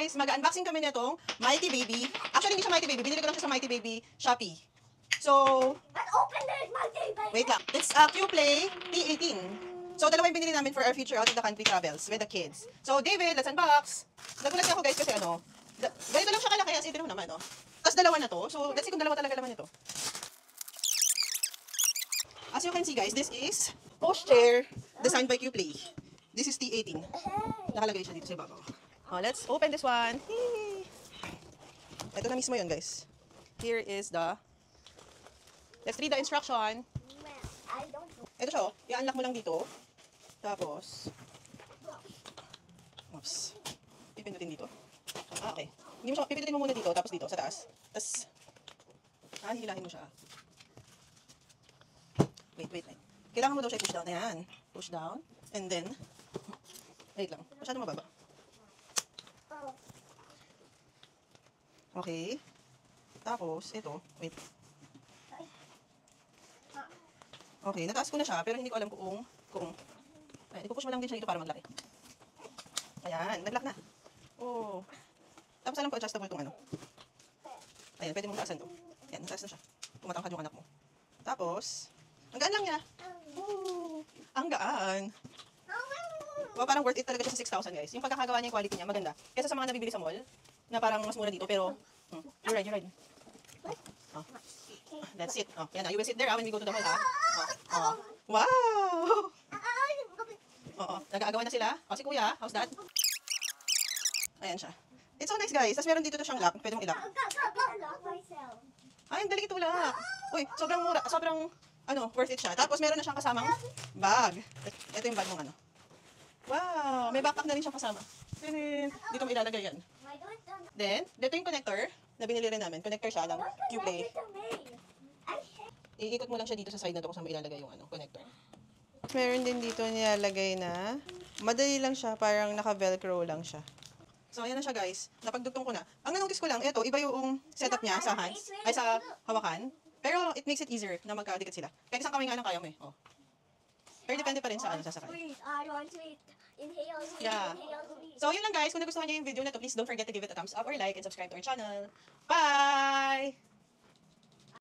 guys, mag-unboxing kami nitong Mighty Baby. Actually, hindi siya Mighty Baby. Binili ko lang siya sa Mighty Baby Shopee. So, Let's open this, Mighty Baby. wait lang. It's Q-Play T18. So, dalawa yung binili namin for our future out of the country travels with the kids. So, David, let's unbox. Nagulat ako guys kasi ganito lang siya kalaki. As in, naman, oh. Tapos dalawa na to. So, let's see kung dalawa talaga naman ito. As you can see guys, this is poster designed by Q-Play. This is T18. Nakalagay siya dito sa babaw. Oh, let's open this one. Yay! Ito na mismo yun, guys. Here is the... Let's read the instruction. I don't know. Ito siya, oh. I-unlock mo lang dito. Tapos... Oops. Pipindutin dito. Okay. Hindi mo siya, pipindutin mo muna dito, tapos dito, sa taas. Tapos... hihilahin mo siya. Wait. Kailangan mo daw siya push down. Ayan. Push down. And then... Wait lang. Masyado mababa. Okay. Tapos, ito. Wait. Okay, nataas ko na siya, pero hindi ko alam kung... Ay, ipupush mo lang din siya dito para maglaki. Ayan, naglock na. Oh. Tapos alam ko, adjustable itong ano. Ayan, pwede mong taasan to. Ayan, nataas na siya. Tumatangkad yung anak mo. Tapos, ang gaan lang niya. Oh, ang gaan. Well, parang worth it talaga siya sa 6,000 guys. Yung pagkakagawa niya, yung quality niya, maganda. Kesa sa mga nabibili sa mall, na parang mas mura dito, pero... You're right. Oh. That's it. Oh, yan na. You will sit there when we go to the mall, ha? Oh. Wow! Oo, nag-aagawan na sila. O, si kuya, how's that? Ayan siya. It's so nice, guys. Tapos meron dito to siyang lock. Pwede mong ilock. Ay, ang dali itulak. Uy, sobrang mura. Sobrang, worth it siya. Tapos meron na siyang kasamang bag. Ito yung bag mong Wow! May backpack na rin siyang kasama. Dito mo ilalagay yan. Then, dito yung connector na binili rin namin. Connector siya ng Q-Play. Iikot mo lang siya dito sa side na to kung saan mo ilalagay yung connector. Meron din dito nilalagay na madali lang siya, parang naka-velcro lang siya. So, ayan na siya guys. Napagdugtong ko na. Ang nanotice ko lang, ito, iba yung setup niya sa hands, ay sa hawakan. Pero it makes it easier na magkadikit sila. Kahit isang kamay nga lang kaya mo eh. Oh. Pero depende pa rin sa sasakay. Yeah. So, yun lang guys. Kung nagustuhan niyo yung video na to, please don't forget to give it a thumbs up or like and subscribe to our channel. Bye!